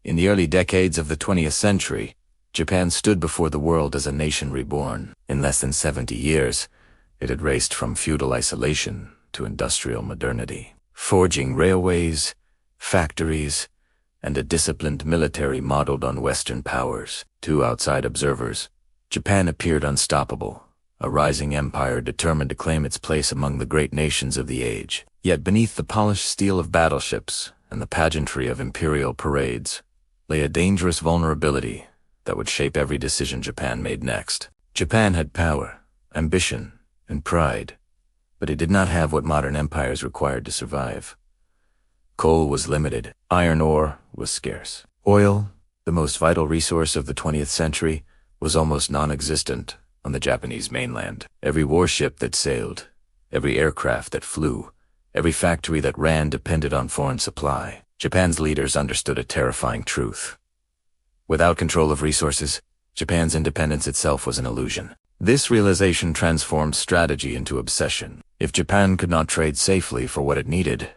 In the early decades of the 20th century, Japan stood before the world as a nation reborn. In less than 70 years, it had raced from feudal isolation to industrial modernity, forging railways, factories, and a disciplined military modeled on Western powers. To outside observers, Japan appeared unstoppable, a rising empire determined to claim its place among the great nations of the age. Yet beneath the polished steel of battleships and the pageantry of imperial parades lay a dangerous vulnerability that would shape every decision Japan made next. Japan had power, ambition, and pride, but it did not have what modern empires required to survive. Coal was limited, iron ore was scarce. Oil, the most vital resource of the 20th century, was almost non-existent on the Japanese mainland. Every warship that sailed, every aircraft that flew, every factory that ran depended on foreign supply. Japan's leaders understood a terrifying truth. Without control of resources, Japan's independence itself was an illusion. This realization transformed strategy into obsession. If Japan could not trade safely for what it needed,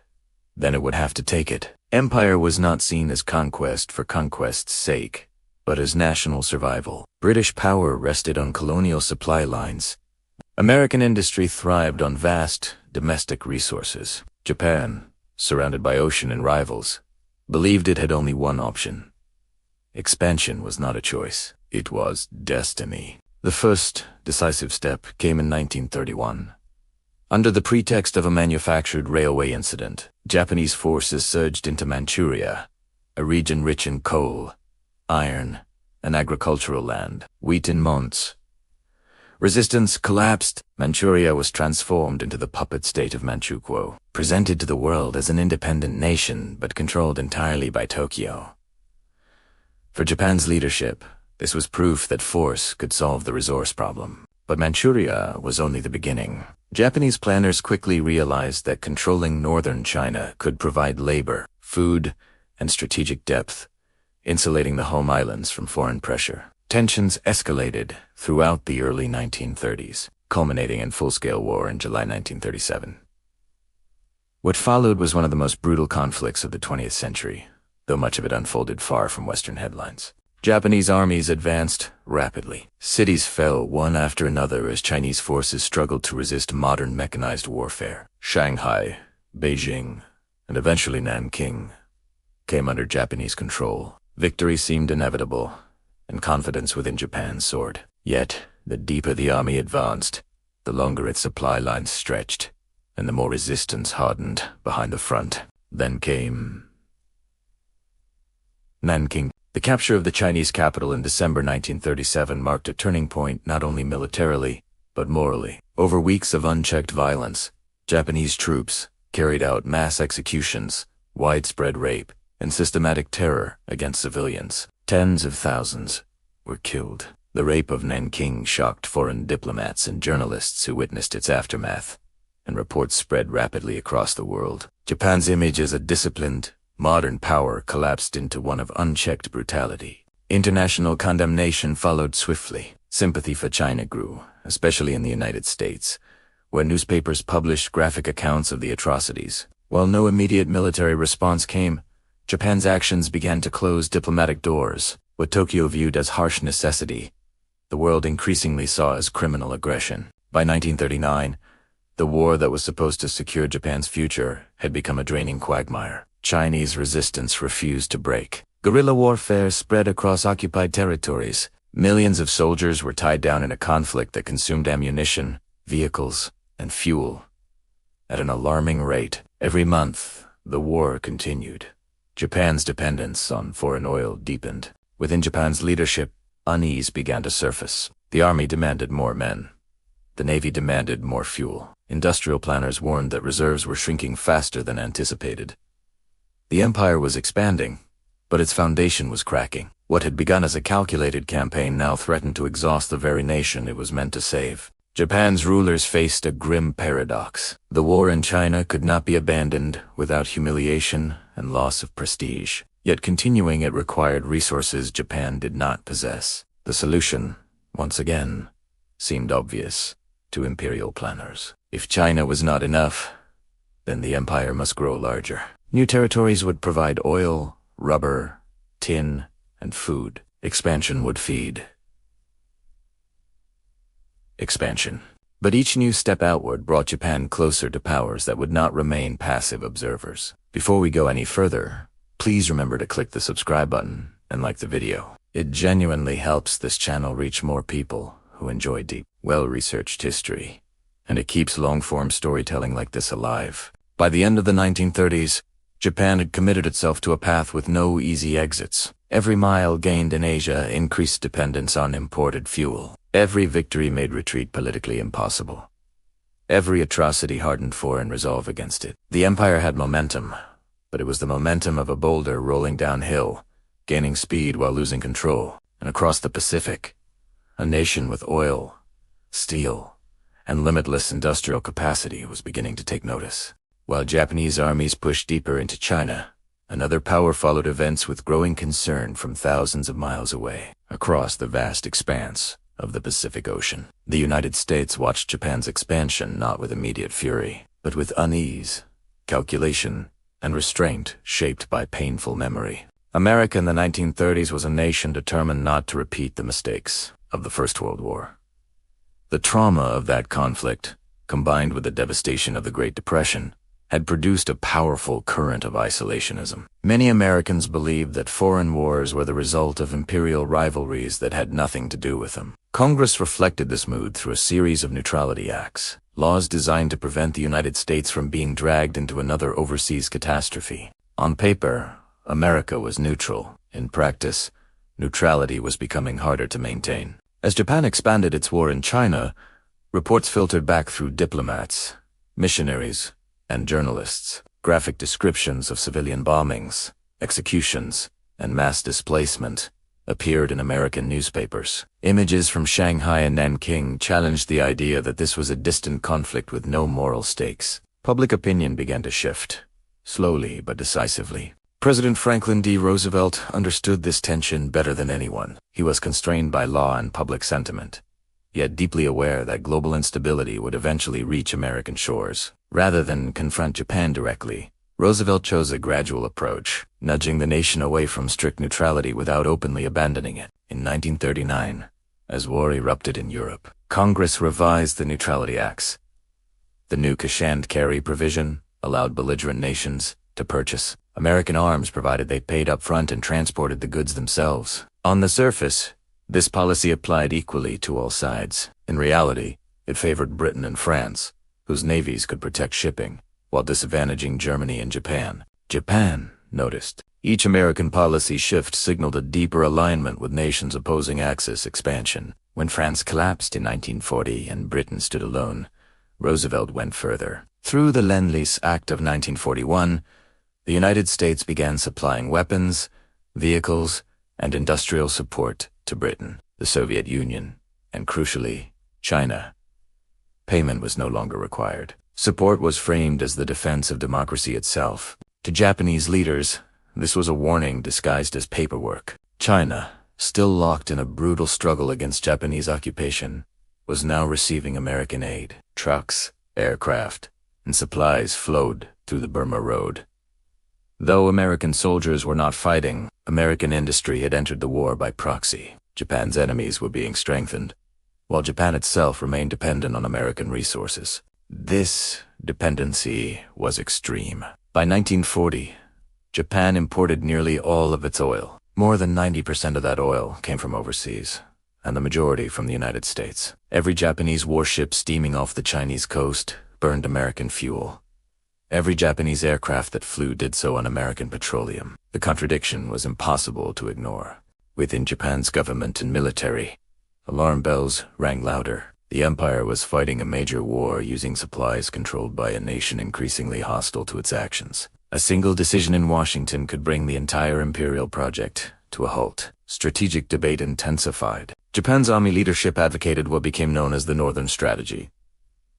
then it would have to take it. Empire was not seen as conquest for conquest's sake, but as national survival. British power rested on colonial supply lines. American industry thrived on vast domestic resources. Japan, surrounded by ocean and rivals, believed it had only one option. Expansion was not a choice, it was destiny. The first decisive step came in 1931. Under the pretext of a manufactured railway incident, Japanese forces surged into Manchuria, a region rich in coal, iron, and agricultural land. Wheat in months. Resistance collapsed. Manchuria was transformed into the puppet state of Manchukuo, presented to the world as an independent nation but controlled entirely by Tokyo. For Japan's leadership, this was proof that force could solve the resource problem. But Manchuria was only the beginning. Japanese planners quickly realized that controlling northern China could provide labor, food, and strategic depth, insulating the home islands from foreign pressure. Tensions escalated throughout the early 1930s, culminating in full-scale war in July 1937. What followed was one of the most brutal conflicts of the 20th century, though much of it unfolded far from Western headlines. Japanese armies advanced rapidly. Cities fell one after another as Chinese forces struggled to resist modern mechanized warfare. Shanghai, Beijing, and eventually Nanking came under Japanese control. Victory seemed inevitable, and confidence within Japan soared. Yet, the deeper the army advanced, the longer its supply lines stretched, and the more resistance hardened behind the front. Then came Nanking. The capture of the Chinese capital in December 1937 marked a turning point not only militarily, but morally. Over weeks of unchecked violence, Japanese troops carried out mass executions, widespread rape, and systematic terror against civilians. Tens of thousands were killed. The rape of Nanking shocked foreign diplomats and journalists who witnessed its aftermath, and reports spread rapidly across the world. Japan's image as a disciplined, modern power collapsed into one of unchecked brutality. International condemnation followed swiftly. Sympathy for China grew, especially in the United States, where newspapers published graphic accounts of the atrocities. While no immediate military response came, Japan's actions began to close diplomatic doors. What Tokyo viewed as harsh necessity, the world increasingly saw as criminal aggression. By 1939, the war that was supposed to secure Japan's future had become a draining quagmire. Chinese resistance refused to break. Guerrilla warfare spread across occupied territories. Millions of soldiers were tied down in a conflict that consumed ammunition, vehicles, and fuel at an alarming rate. Every month, the war continued. Japan's dependence on foreign oil deepened. Within Japan's leadership, unease began to surface. The army demanded more men. The navy demanded more fuel. Industrial planners warned that reserves were shrinking faster than anticipated. The empire was expanding, but its foundation was cracking. What had begun as a calculated campaign now threatened to exhaust the very nation it was meant to save. Japan's rulers faced a grim paradox. The war in China could not be abandoned without humiliation and loss of prestige. Yet continuing it required resources Japan did not possess. The solution, once again, seemed obvious to imperial planners. If China was not enough, then the empire must grow larger. New territories would provide oil, rubber, tin, and food. Expansion would feed expansion. But each new step outward brought Japan closer to powers that would not remain passive observers. Before we go any further, please remember to click the subscribe button and like the video. It genuinely helps this channel reach more people who enjoy deep, well-researched history, and it keeps long-form storytelling like this alive. By the end of the 1930s, Japan had committed itself to a path with no easy exits. Every mile gained in Asia increased dependence on imported fuel. Every victory made retreat politically impossible. Every atrocity hardened foreign resolve against it. The empire had momentum, but it was the momentum of a boulder rolling downhill, gaining speed while losing control. And across the Pacific, a nation with oil, steel, and limitless industrial capacity was beginning to take notice. While Japanese armies pushed deeper into China, another power followed events with growing concern from thousands of miles away, across the vast expanse of the Pacific Ocean. The United States watched Japan's expansion not with immediate fury, but with unease, calculation, and restraint shaped by painful memory. America in the 1930s was a nation determined not to repeat the mistakes of the First World War. The trauma of that conflict, combined with the devastation of the Great Depression, had produced a powerful current of isolationism. Many Americans believed that foreign wars were the result of imperial rivalries that had nothing to do with them. Congress reflected this mood through a series of neutrality acts, laws designed to prevent the United States from being dragged into another overseas catastrophe. On paper, America was neutral. In practice, neutrality was becoming harder to maintain. As Japan expanded its war in China, reports filtered back through diplomats, missionaries, and journalists. Graphic descriptions of civilian bombings, executions, and mass displacement appeared in American newspapers. Images from Shanghai and Nanking challenged the idea that this was a distant conflict with no moral stakes. Public opinion began to shift, slowly but decisively. President Franklin D. Roosevelt understood this tension better than anyone. He was constrained by law and public sentiment, yet deeply aware that global instability would eventually reach American shores. Rather than confront Japan directly, Roosevelt chose a gradual approach, nudging the nation away from strict neutrality without openly abandoning it. In 1939, as war erupted in Europe, Congress revised the Neutrality Acts. The new cash and carry provision allowed belligerent nations to purchase American arms provided they paid up front and transported the goods themselves. On the surface, this policy applied equally to all sides. In reality, it favored Britain and France, whose navies could protect shipping, while disadvantaging Germany and Japan. Japan noticed. Each American policy shift signaled a deeper alignment with nations opposing Axis expansion. When France collapsed in 1940 and Britain stood alone, Roosevelt went further. Through the Lend-Lease Act of 1941, the United States began supplying weapons, vehicles, and industrial support to Britain, the Soviet Union, and crucially, China. Payment was no longer required. Support was framed as the defense of democracy itself. To Japanese leaders, this was a warning disguised as paperwork. China, still locked in a brutal struggle against Japanese occupation, was now receiving American aid. Trucks, aircraft, and supplies flowed through the Burma Road. Though American soldiers were not fighting, American industry had entered the war by proxy. Japan's enemies were being strengthened, while Japan itself remained dependent on American resources. This dependency was extreme. By 1940, Japan imported nearly all of its oil. More than 90% of that oil came from overseas, and the majority from the United States. Every Japanese warship steaming off the Chinese coast burned American fuel. Every Japanese aircraft that flew did so on American petroleum. The contradiction was impossible to ignore. Within Japan's government and military, alarm bells rang louder. The empire was fighting a major war using supplies controlled by a nation increasingly hostile to its actions. A single decision in Washington could bring the entire imperial project to a halt. Strategic debate intensified. Japan's army leadership advocated what became known as the Northern Strategy.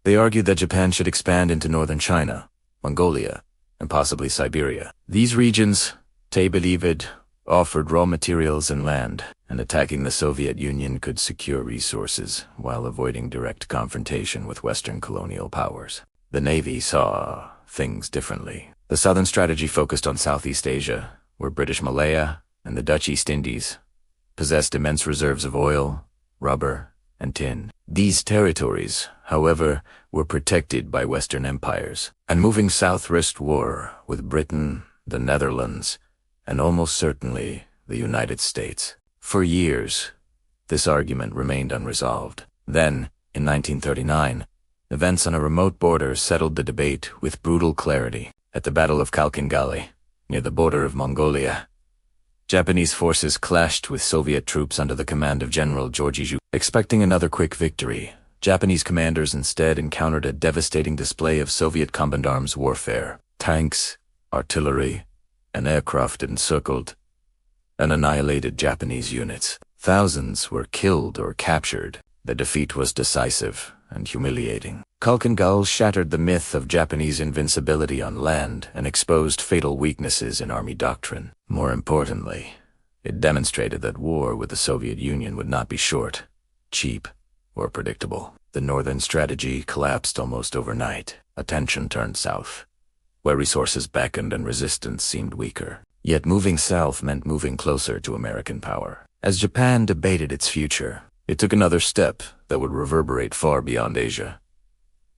They argued that Japan should expand into northern China, Mongolia, and possibly Siberia. These regions, they believed, offered raw materials and land, and attacking the Soviet Union could secure resources while avoiding direct confrontation with Western colonial powers. The Navy saw things differently. The Southern Strategy focused on Southeast Asia, where British Malaya, and the Dutch East Indies possessed immense reserves of oil, rubber, and tin. These territories, however, were protected by Western empires, and moving south risked war with Britain, the Netherlands, and almost certainly the United States. For years, this argument remained unresolved. Then, in 1939, events on a remote border settled the debate with brutal clarity. At the Battle of Khalkhin, near the border of Mongolia, Japanese forces clashed with Soviet troops under the command of General Georgy Zhu. Expecting another quick victory, Japanese commanders instead encountered a devastating display of Soviet combat arms warfare. Tanks, artillery, and aircraft encircled and annihilated Japanese units. Thousands were killed or captured. The defeat was decisive and humiliating. Khalkhin shattered the myth of Japanese invincibility on land and exposed fatal weaknesses in army doctrine. More importantly, it demonstrated that war with the Soviet Union would not be short, cheap, or predictable. The northern strategy collapsed almost overnight. Attention turned south, where resources beckoned and resistance seemed weaker. Yet moving south meant moving closer to American power. As Japan debated its future, it took another step that would reverberate far beyond Asia.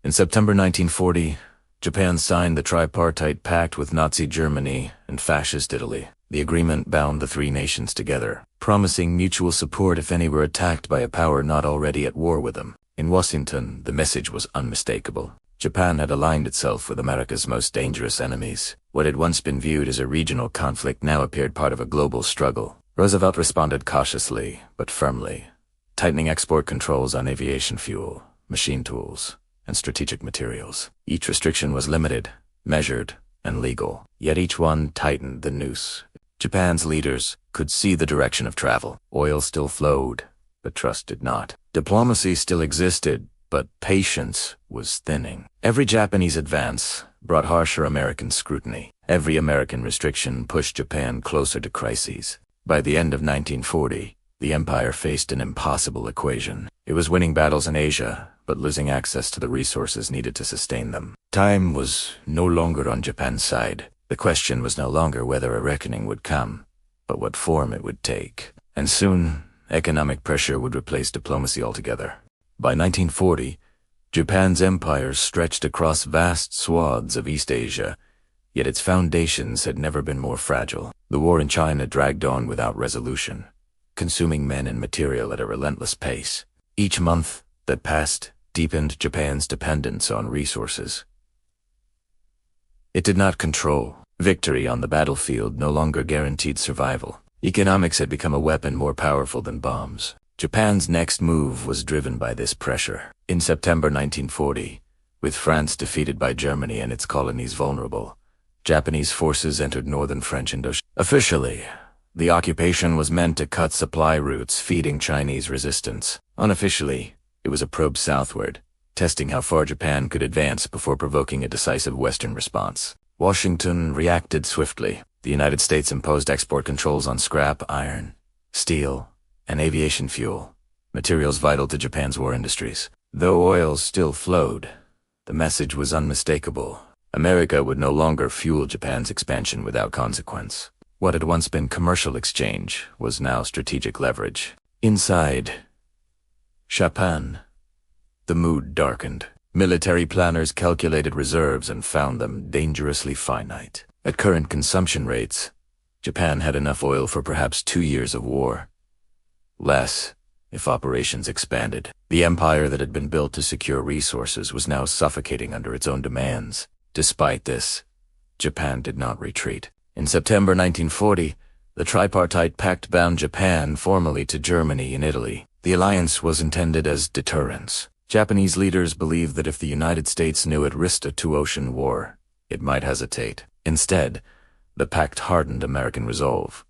In September 1940, Japan signed the tripartite pact with Nazi Germany and Fascist Italy. The agreement bound the three nations together, promising mutual support if any were attacked by a power not already at war with them. In Washington, the message was unmistakable. Japan had aligned itself with America's most dangerous enemies. What had once been viewed as a regional conflict now appeared part of a global struggle. Roosevelt responded cautiously, but firmly, tightening export controls on aviation fuel, machine tools, and strategic materials. Each restriction was limited, measured, and legal, yet each one tightened the noose. Japan's leaders could see the direction of travel. Oil still flowed, but trust did not. Diplomacy still existed, but patience was thinning. Every Japanese advance brought harsher American scrutiny. Every American restriction pushed Japan closer to crises. By the end of 1940, the empire faced an impossible equation. It was winning battles in Asia, but losing access to the resources needed to sustain them. Time was no longer on Japan's side. The question was no longer whether a reckoning would come, but what form it would take. And soon, economic pressure would replace diplomacy altogether. By 1940, Japan's empire stretched across vast swaths of East Asia, yet its foundations had never been more fragile. The war in China dragged on without resolution, consuming men and material at a relentless pace. Each month that passed deepened Japan's dependence on resources. It did not control. Victory on the battlefield no longer guaranteed survival. Economics had become a weapon more powerful than bombs. Japan's next move was driven by this pressure. In September 1940, with France defeated by Germany and its colonies vulnerable, Japanese forces entered northern French Indochina. Officially, the occupation was meant to cut supply routes feeding Chinese resistance. Unofficially, it was a probe southward, testing how far Japan could advance before provoking a decisive Western response. Washington reacted swiftly. The United States imposed export controls on scrap, iron, steel, and aviation fuel, materials vital to Japan's war industries. Though oil still flowed, the message was unmistakable. America would no longer fuel Japan's expansion without consequence. What had once been commercial exchange was now strategic leverage. Inside Japan, the mood darkened. Military planners calculated reserves and found them dangerously finite. At current consumption rates, Japan had enough oil for perhaps 2 years of war. Less, if operations expanded. The empire that had been built to secure resources was now suffocating under its own demands. Despite this, Japan did not retreat. In September 1940, the tripartite pact bound Japan formally to Germany and Italy. The alliance was intended as deterrence. Japanese leaders believed that if the United States knew it risked a two-ocean war, it might hesitate. Instead, the pact hardened American resolve.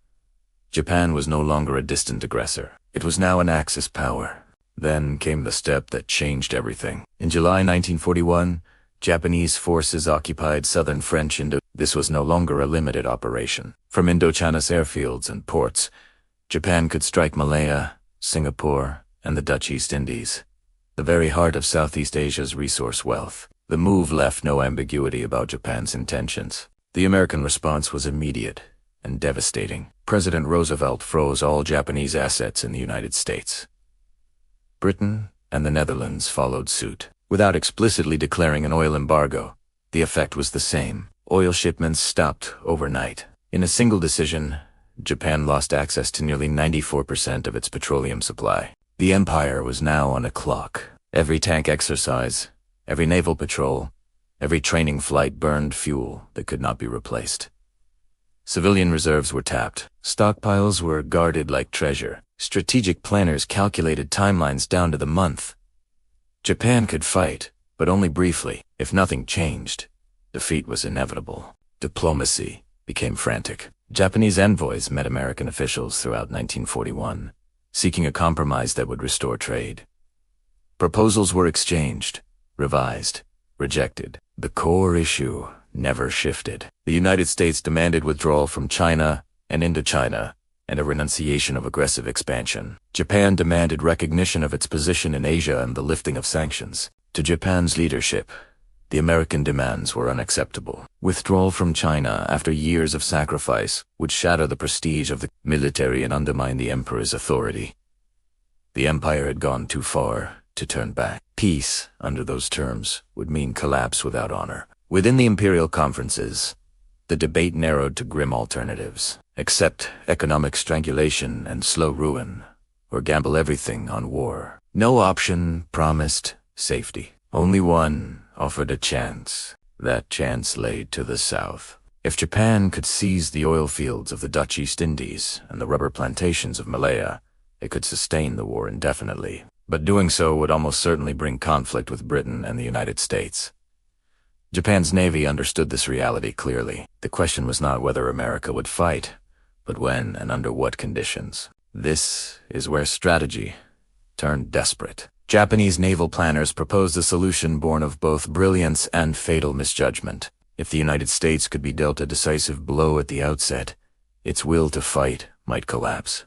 Japan was no longer a distant aggressor. It was now an Axis power. Then came the step that changed everything. In July 1941, Japanese forces occupied southern French Indochina. This was no longer a limited operation. From Indochina's airfields and ports, Japan could strike Malaya, Singapore, and the Dutch East Indies, the very heart of Southeast Asia's resource wealth. The move left no ambiguity about Japan's intentions. The American response was immediate and devastating. President Roosevelt froze all Japanese assets in the United States. Britain and the Netherlands followed suit. Without explicitly declaring an oil embargo, the effect was the same. Oil shipments stopped overnight. In a single decision, Japan lost access to nearly 94% of its petroleum supply. The empire was now on a clock. Every tank exercise, every naval patrol, every training flight burned fuel that could not be replaced. Civilian reserves were tapped. Stockpiles were guarded like treasure. Strategic planners calculated timelines down to the month. Japan could fight, but only briefly. If nothing changed, defeat was inevitable. Diplomacy became frantic. Japanese envoys met American officials throughout 1941, seeking a compromise that would restore trade. Proposals were exchanged, revised, rejected. The core issue never shifted. The United States demanded withdrawal from China and Indochina and a renunciation of aggressive expansion. Japan demanded recognition of its position in Asia and the lifting of sanctions. To Japan's leadership, the American demands were unacceptable. Withdrawal from China after years of sacrifice would shatter the prestige of the military and undermine the emperor's authority. The empire had gone too far to turn back. Peace, under those terms, would mean collapse without honor. Within the imperial conferences, the debate narrowed to grim alternatives. Accept economic strangulation and slow ruin, or gamble everything on war. No option promised safety. Only one offered a chance. That chance lay to the south. If Japan could seize the oil fields of the Dutch East Indies and the rubber plantations of Malaya, it could sustain the war indefinitely. But doing so would almost certainly bring conflict with Britain and the United States. Japan's navy understood this reality clearly. The question was not whether America would fight, but when and under what conditions. This is where strategy turned desperate. Japanese naval planners proposed a solution born of both brilliance and fatal misjudgment. If the United States could be dealt a decisive blow at the outset, its will to fight might collapse.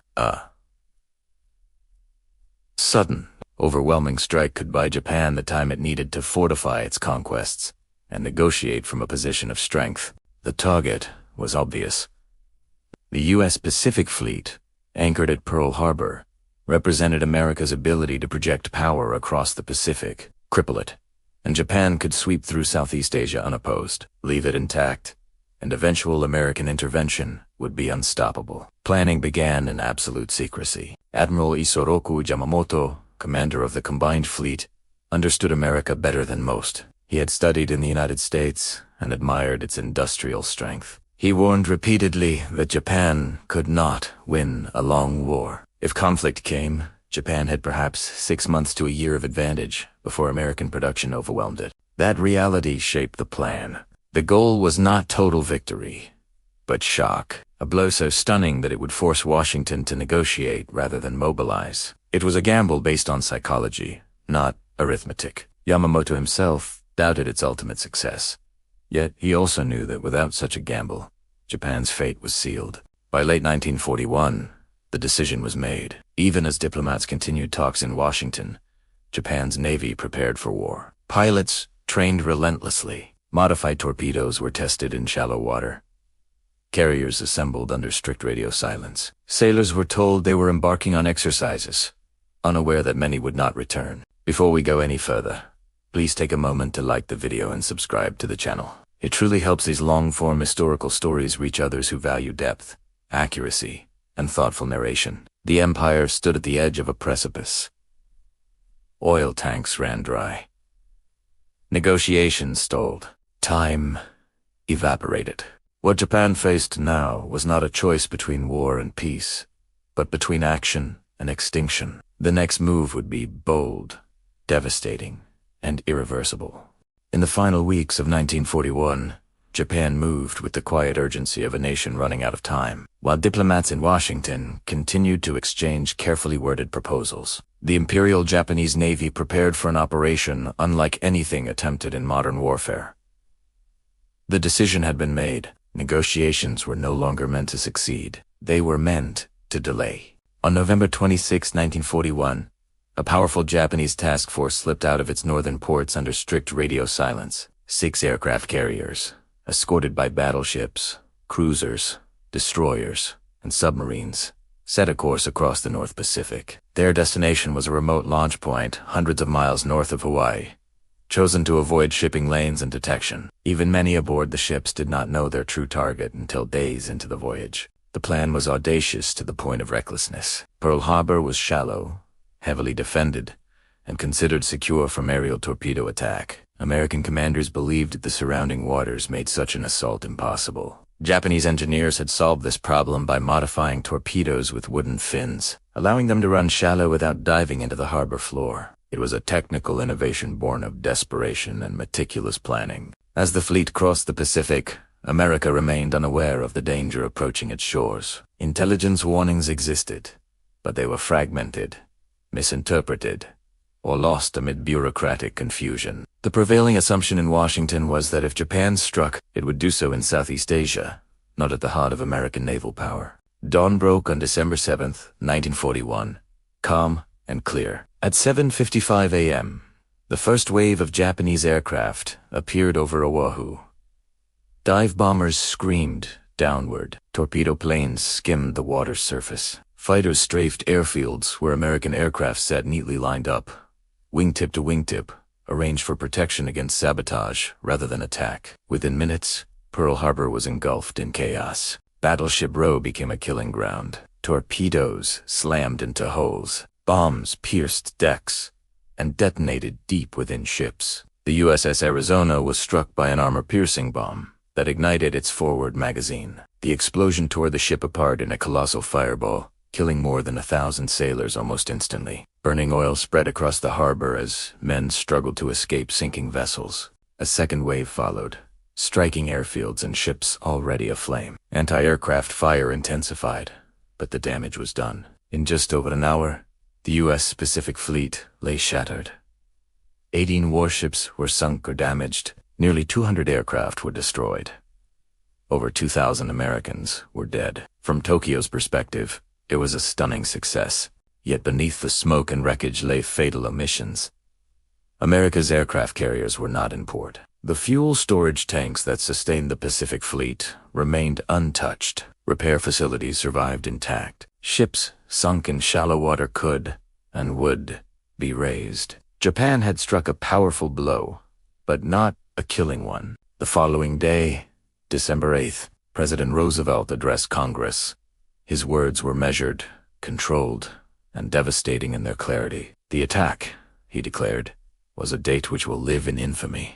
Sudden, overwhelming strike could buy Japan the time it needed to fortify its conquests and negotiate from a position of strength. The target was obvious. The U.S. Pacific Fleet, anchored at Pearl Harbor, represented America's ability to project power across the Pacific, cripple it, and Japan could sweep through Southeast Asia unopposed, leave it intact, and eventual American intervention would be unstoppable. Planning began in absolute secrecy. Admiral Isoroku Yamamoto, commander of the combined fleet, understood America better than most. He had studied in the United States and admired its industrial strength. He warned repeatedly that Japan could not win a long war. If conflict came, Japan had perhaps 6 months to a year of advantage before American production overwhelmed it. That reality shaped the plan. The goal was not total victory, but shock. A blow so stunning that it would force Washington to negotiate rather than mobilize. It was a gamble based on psychology, not arithmetic. Yamamoto himself doubted its ultimate success. Yet he also knew that without such a gamble, Japan's fate was sealed. By late 1941, the decision was made. Even as diplomats continued talks in Washington, Japan's navy prepared for war. Pilots trained relentlessly. Modified torpedoes were tested in shallow water. Carriers assembled under strict radio silence. Sailors were told they were embarking on exercises, unaware that many would not return. Before we go any further, please take a moment to like the video and subscribe to the channel. It truly helps these long-form historical stories reach others who value depth, accuracy, and thoughtful narration. The empire stood at the edge of a precipice. Oil tanks ran dry. Negotiations stalled. Time evaporated. What Japan faced now was not a choice between war and peace, but between action and extinction. The next move would be bold, devastating, and irreversible. In the final weeks of 1941, Japan moved with the quiet urgency of a nation running out of time, while diplomats in Washington continued to exchange carefully worded proposals. The Imperial Japanese Navy prepared for an operation unlike anything attempted in modern warfare. The decision had been made. Negotiations were no longer meant to succeed. They were meant to delay. On November 26, 1941, a powerful Japanese task force slipped out of its northern ports under strict radio silence. 6 aircraft carriers, escorted by battleships, cruisers, destroyers, and submarines, set a course across the North Pacific. Their destination was a remote launch point hundreds of miles north of Hawaii, chosen to avoid shipping lanes and detection. Even many aboard the ships did not know their true target until days into the voyage. The plan was audacious to the point of recklessness. Pearl Harbor was shallow, heavily defended, and considered secure from aerial torpedo attack. American commanders believed the surrounding waters made such an assault impossible. Japanese engineers had solved this problem by modifying torpedoes with wooden fins, allowing them to run shallow without diving into the harbor floor. It was a technical innovation born of desperation and meticulous planning. As the fleet crossed the Pacific, America remained unaware of the danger approaching its shores. Intelligence warnings existed, but they were fragmented, misinterpreted, or lost amid bureaucratic confusion. The prevailing assumption in Washington was that if Japan struck, it would do so in Southeast Asia, not at the heart of American naval power. Dawn broke on December 7, 1941, calm and clear. At 7:55 a.m., the first wave of Japanese aircraft appeared over Oahu. Dive bombers screamed downward. Torpedo planes skimmed the water's surface. Fighters strafed airfields where American aircraft sat neatly lined up, wingtip to wingtip, arranged for protection against sabotage rather than attack. Within minutes, Pearl Harbor was engulfed in chaos. Battleship Row became a killing ground. Torpedoes slammed into hulls. Bombs pierced decks and detonated deep within ships. The USS Arizona was struck by an armor-piercing bomb that ignited its forward magazine. The explosion tore the ship apart in a colossal fireball, killing more than 1,000 sailors almost instantly. Burning oil spread across the harbor as men struggled to escape sinking vessels. A second wave followed, striking airfields and ships already aflame. Anti-aircraft fire intensified, but the damage was done. In just over an hour, the U.S. Pacific Fleet lay shattered. 18 warships were sunk or damaged. Nearly 200 aircraft were destroyed. Over 2,000 Americans were dead. From Tokyo's perspective, it was a stunning success. Yet beneath the smoke and wreckage lay fatal omissions. America's aircraft carriers were not in port. The fuel storage tanks that sustained the Pacific Fleet remained untouched. Repair facilities survived intact. Ships sunk in shallow water could, and would, be raised. Japan had struck a powerful blow, but not a killing one. The following day, December 8th, President Roosevelt addressed Congress. His words were measured, controlled, and devastating in their clarity. The attack, he declared, was a date which will live in infamy.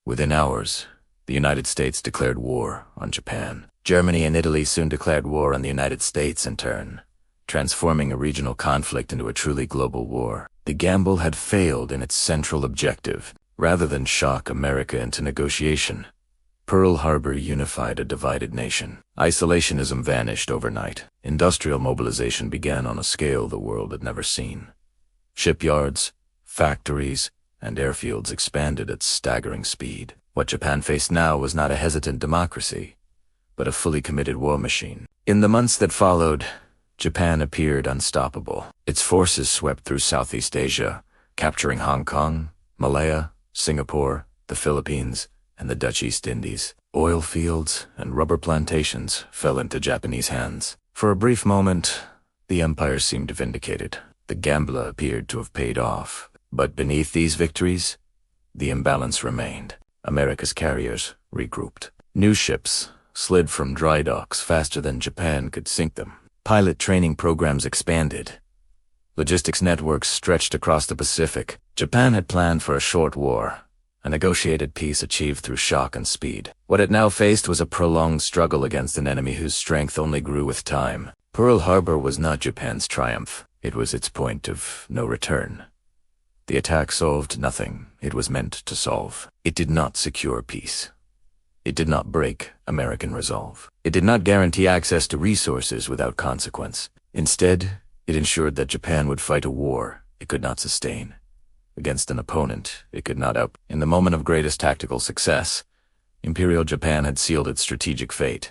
Within hours, the United States declared war on Japan. Germany and Italy soon declared war on the United States in turn, transforming a regional conflict into a truly global war. The gamble had failed in its central objective. Rather than shock America into negotiation, Pearl Harbor unified a divided nation. Isolationism vanished overnight. Industrial mobilization began on a scale the world had never seen. Shipyards, factories, and airfields expanded at staggering speed. What Japan faced now was not a hesitant democracy, but a fully committed war machine. In the months that followed, Japan appeared unstoppable. Its forces swept through Southeast Asia, capturing Hong Kong, Malaya, Singapore, the Philippines, and the Dutch East Indies. Oil fields and rubber plantations fell into Japanese hands. For a brief moment, the empire seemed vindicated. The gamble appeared to have paid off. But beneath these victories, the imbalance remained. America's carriers regrouped. New ships slid from dry docks faster than Japan could sink them. Pilot training programs expanded. Logistics networks stretched across the Pacific. Japan had planned for a short war, a negotiated peace achieved through shock and speed. What it now faced was a prolonged struggle against an enemy whose strength only grew with time. Pearl Harbor was not Japan's triumph. It was its point of no return. The attack solved nothing it was meant to solve. It did not secure peace. It did not break American resolve. It did not guarantee access to resources without consequence. Instead, it ensured that Japan would fight a war it could not sustain, against an opponent it could not out. In the moment of greatest tactical success, Imperial Japan had sealed its strategic fate.